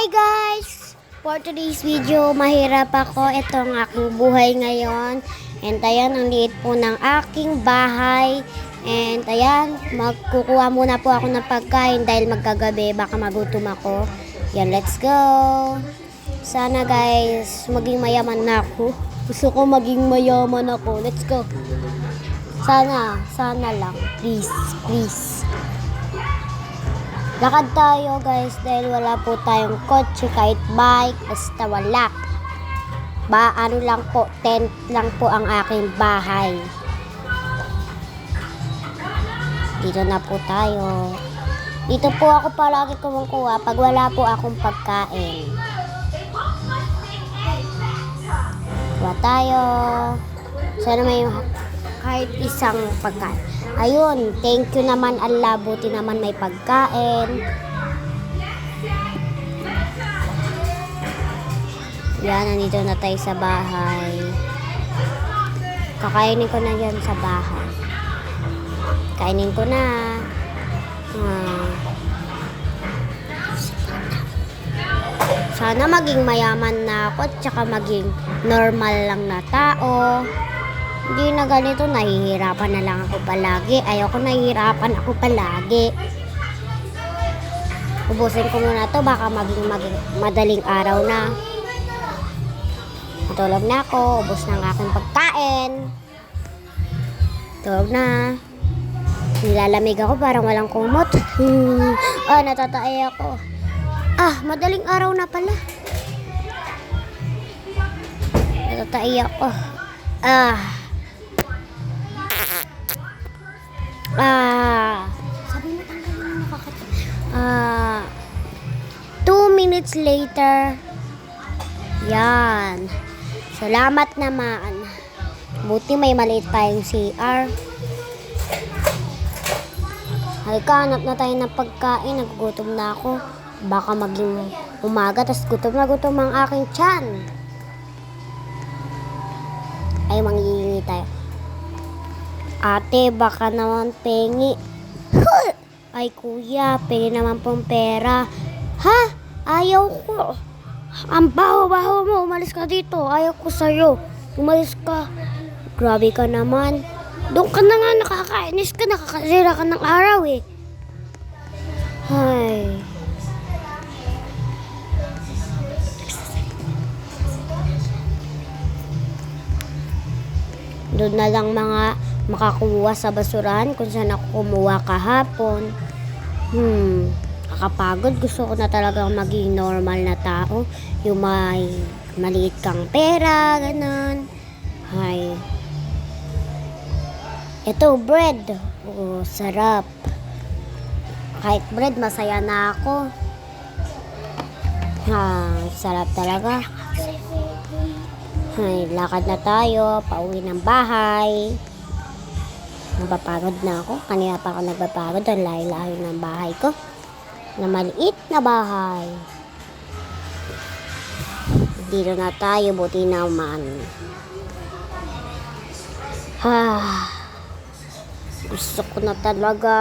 Hi guys! For today's video, mahirap ako. Ito ang aking buhay ngayon. And ayan, ang liit po ng aking bahay. And ayan, magkukuha muna po ako ng pagkain dahil magkagabi, baka magutom ako. Yan, let's go! Sana guys, maging mayaman na ako. Gusto ko maging mayaman ako. Let's go! Sana lang. Please, please. Lakad tayo guys dahil wala po tayong kotse kahit bike, basta wala. Ano lang po, tent lang po ang aking bahay. Dito na po tayo. Dito po ako palagi kumukuha pag wala po akong pagkain. Kuha tayo. Sana may kahit isang pagkain. Ayun, thank you naman Allah, buti naman may pagkain. Yan, nandito na tayo sa bahay. Kakainin ko na yan sa bahay. Kainin ko na. Sana maging mayaman na ako at saka maging normal lang na tao. Hindi na ganito, nahihirapan na lang ako palagi. Ayoko nahihirapan ako palagi. Ubusin ko muna to, baka maging madaling araw na. Matulog na ako, ubos na ang aking pagkain. Tulog na. Nilalamig ako, parang walang kumot. Natatay ako. Madaling araw na pala. Natatay ako. Sabi mo tanggalin mo 2 minutes later. Yan. Salamat naman. Buti may maliit tayong CR. Halika, hanap na tayo ng pagkain. Nagugutom na ako. Baka maging umaga, tas gutom na gutom ang aking tiyan. Ay, manghihingi tayo. Ate, baka naman pengi. Ay, kuya, pengi naman pong pera. Ha? Ayaw ko. Ang baho-baho mo. Umalis ka dito. Ayaw ko sa'yo. Umalis ka. Grabe ka naman. Doon ka na nga, nakakainis ka. Nakakasira ka ng araw eh. Ay. Doon na lang mga makakuha sa basurahan kung saan ako kumuha kahapon. Nakakapagod. Gusto ko na talagang maging normal na tao. Yung may maliit kang pera, ganun. Hay. Ito, bread. Sarap. Kahit bread, masaya na ako. Sarap talaga. Ay, lakad na tayo. Pauwi ng bahay. Napapagod na ako. Kanina pa ako nagpapagod. Ang layo-layo ng bahay ko. Na maliit na bahay. Dito na tayo. Buti naman. Gusto ko na talaga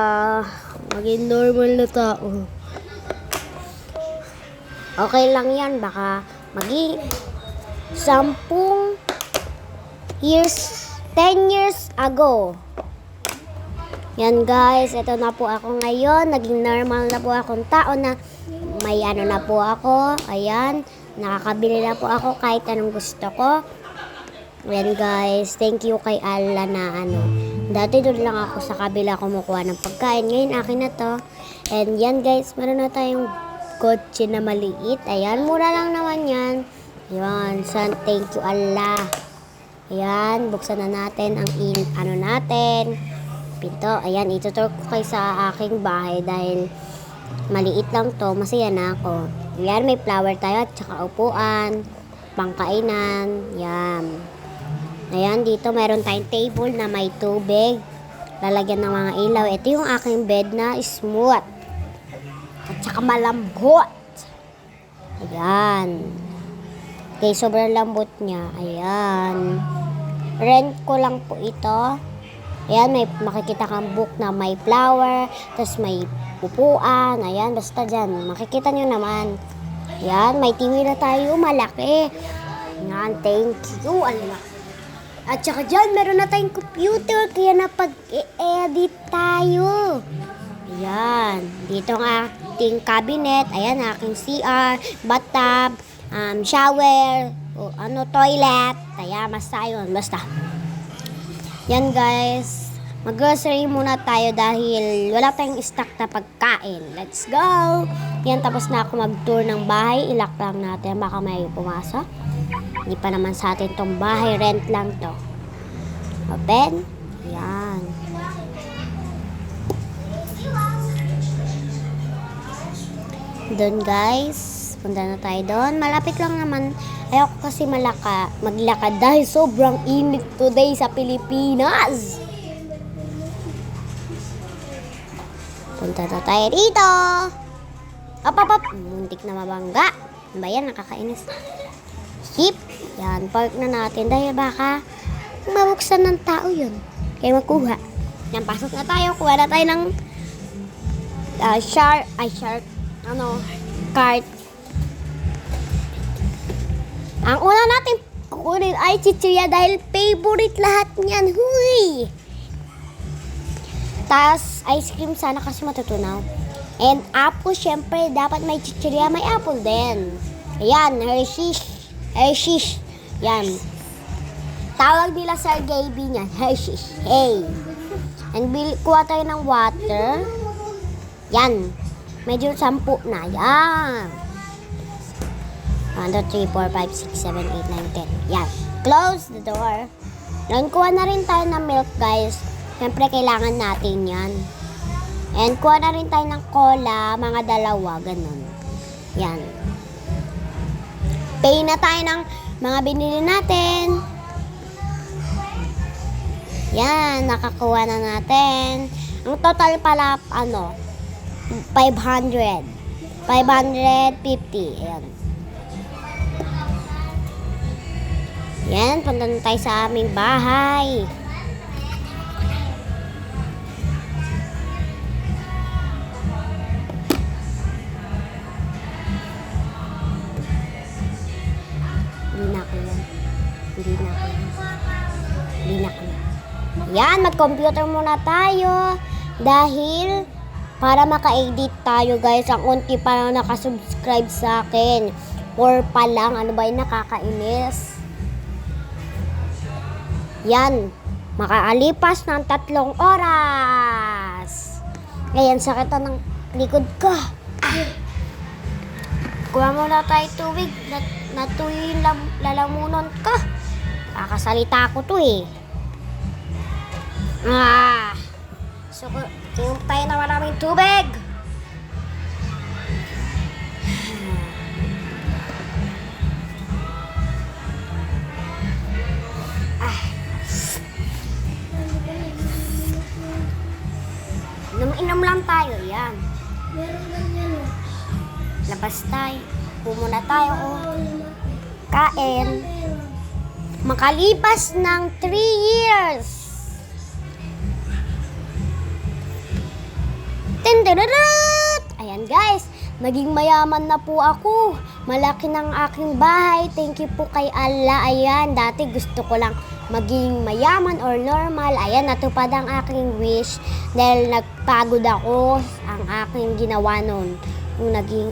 maging normal na tao. Okay lang yan. Baka maging 10 years ago. Yan guys, ito na po ako ngayon. Naging normal na po akong tao na may na po ako. Ayan, nakakabili na po ako kahit anong gusto ko. Yan guys, thank you kay Allah na dati doon lang ako sa kabila kumukuha ng pagkain. Ngayon akin na to. And yan guys, meron na tayong kotse na maliit. Ayan, mura lang naman yan. Yan, thank you Allah. Ayan, buksan na natin ang natin. Pinto. Ayan, itutur ko kayo sa aking bahay dahil maliit lang to. Masaya na ako. Ayan, may flower tayo at saka upuan, pangkainan. Yan. Ayan, dito meron tayong table na may tubig. Lalagyan ng mga ilaw. Ito yung aking bed na smooth. At saka malambot. Ayan. Okay, sobrang lambot niya. Ayan. Rent ko lang po ito. Ayan, may makikita kang book na may flower. Tapos may upuan. Ayan, basta dyan. Makikita nyo naman. Yan, may TV na tayo, malaki. Yan, thank you. At saka dyan, meron na tayong computer, kaya napag-edit tayo. Ayan, dito ang ating cabinet. Ayan, aking CR, bathtub, shower, toilet. Ayan, basta yun, basta. Yan guys, mag-grocery muna tayo dahil wala tayong stock na pagkain. Let's go! Yan, tapos na ako mag-tour ng bahay. Ilak lang natin, baka may pumasok. Hindi pa naman sa atin tong bahay, rent lang to. Open. Yan. Doon guys, punta na tayo doon. Malapit lang naman. Ayoko kasi maglakad dahil sobrang init today sa Pilipinas. Punta na tayo dito. Up. Muntik na mabangga. Ano ba yan? Nakakainis. Ship. Yan, park na natin dahil baka mabuksan ng tao yun. Kaya makuha. Yan, pasok na tayo. Kuha na tayo ng cart. Ang una natin kukunin ay chichirya dahil favorite lahat niyan. Huy! Tapos, ice cream sana kasi matutunaw. And apple, syempre, dapat may chichirya, may apple din. Ayan, Hershey's. Yan. Tawag nila sa Gaby niyan, Hershey's. Hey. And kuha tayo ng water. Yan. Medyo 10 na. Yan. 1, 2, 3, 4, 5, 6, 7, 8, 9, 10. Yan. Close the door. Yan, kuha na rin tayo ng milk, guys. Siyempre, kailangan natin yan. And kuha na rin tayo ng cola, mga 2, ganun. Yan. Pay na tayo ng mga binili natin. Yan, nakakuha na natin. Ang total pala, 500. 550. Ayan. Yan, punta na tayo sa aming bahay. Hindi na ako. Yan, mag-computer muna tayo. Dahil, para maka-edit tayo guys, ang unti pa lang nakasubscribe sa akin. 4 pa lang, ano ba yun, nakakainis. Yan, makaalipas ng 3 oras. Ayan, sakit ng likod ko. Kuha muna tayo tubig. Natuloy lalamunan ko. Kakasalita ko to eh. So, tingin tayo na maraming tubig. Inom lang tayo, yan. Labas tayo. Pumuna tayo, kain. Makalipas ng 3 years. Tindururut! Ayan guys, naging mayaman na po ako. Malaki ng aking bahay. Thank you po kay Allah. Ayan, dati gusto ko lang maging mayaman or normal. Ayan, natupad ang aking wish dahil nagpagod ako ang aking ginawa nun. Nung naging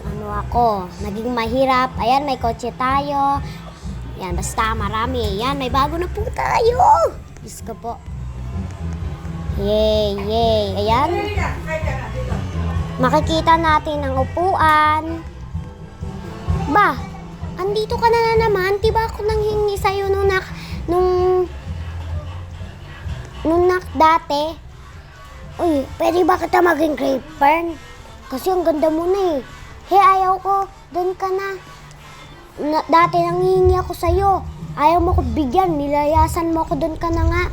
naging mahirap. Ayan, may kotse tayo. Ayan, basta marami. Ayan, may bago na po tayo. Diyos ko po. Yay. Ayan. Makikita natin ang upuan. Ba, andito ka na naman. Diba ako nanghingi sa'yo nung dati? Uy, pwede ba kita maging grape fern? Kasi ang ganda mo na eh. Ayaw ko. Doon ka na. Dati nanghihingi ako sa'yo. Ayaw mo ko bigyan. Nilayasan mo ako. Doon ka na nga.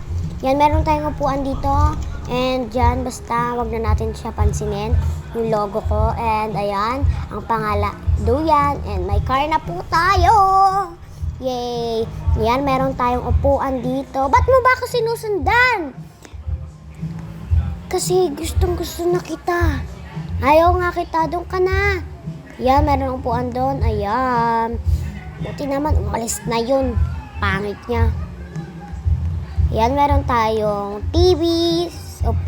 Yan, meron tayong upuan dito. And dyan, basta wag na natin siya pansinin. Yung logo ko. And ayan, ang pangala. Duyan. And may car na po tayo. Yay! Yan, meron tayong upuan dito. Ba't mo ba ako sinusundan? Kasi gustong gusto na kita. Ayaw nga kita, doon ka na. Yan, meron upuan doon. Ayan. Buti naman, umalis na yun. Pangit niya. Yan, meron tayong TV,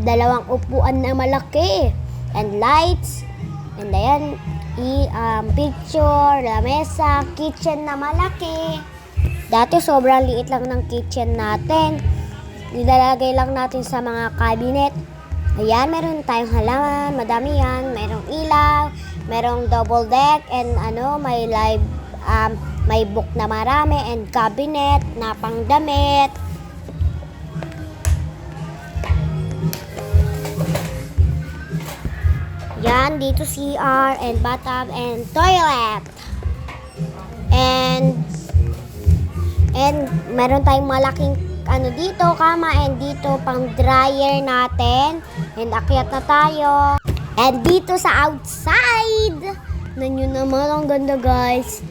dalawang upuan na malaki, and lights, and ayan, picture, lamesa, kitchen na malaki. Dati sobrang liit lang ng kitchen natin. Nilalagay lang natin sa mga cabinet. Ayan, meron tayong halaman, madami yan, merong ilaw, merong double deck, and may live, may book na marami, and cabinet na pangdamit. Yan, dito CR and bathtub and toilet. And meron tayong malaking dito, kama, and dito pang dryer natin. And akyat na tayo. And dito sa outside. Nanyo naman, ang ganda guys.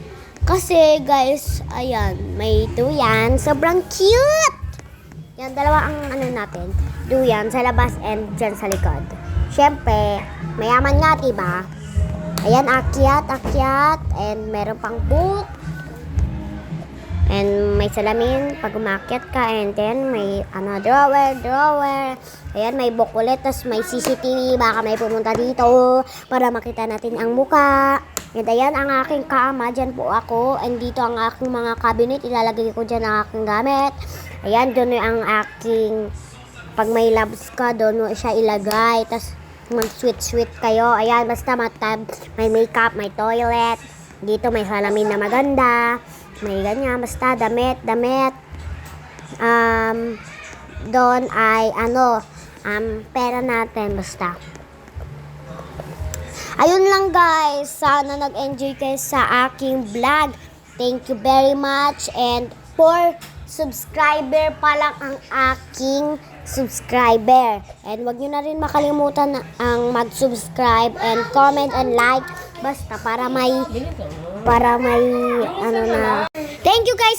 Kasi guys, ayan, may duyan. Sobrang cute! Yan, dalawa ang natin. Duyan sa labas and dyan sa likod. Siyempre, mayaman nga, diba? Ayan, akyat. And meron pang book. And may salamin pag umakyat ka. And then, may drawer. Ayan, may book ulit. Tapos may CCTV. Baka may pumunta dito para makita natin ang muka. And ayan, ang aking kama. Dyan po ako. And dito ang aking mga cabinet. Ilalagay ko dyan ang aking gamit. Ayan, doon ang aking... Pag may labs ka, doon mo siya ilagay. Tapos, mag-sweet kayo. Ayan, basta matab. May makeup, may toilet. Dito may salamin na maganda. May ganyan, basta damit. Doon ay, pera natin, basta. Ayun lang guys. Sana nag-enjoy kayo sa aking vlog. Thank you very much. And for subscriber pa lang ang aking subscriber. And wag nyo na rin makalimutan ang mag-subscribe and comment and like. Basta para may Thank you guys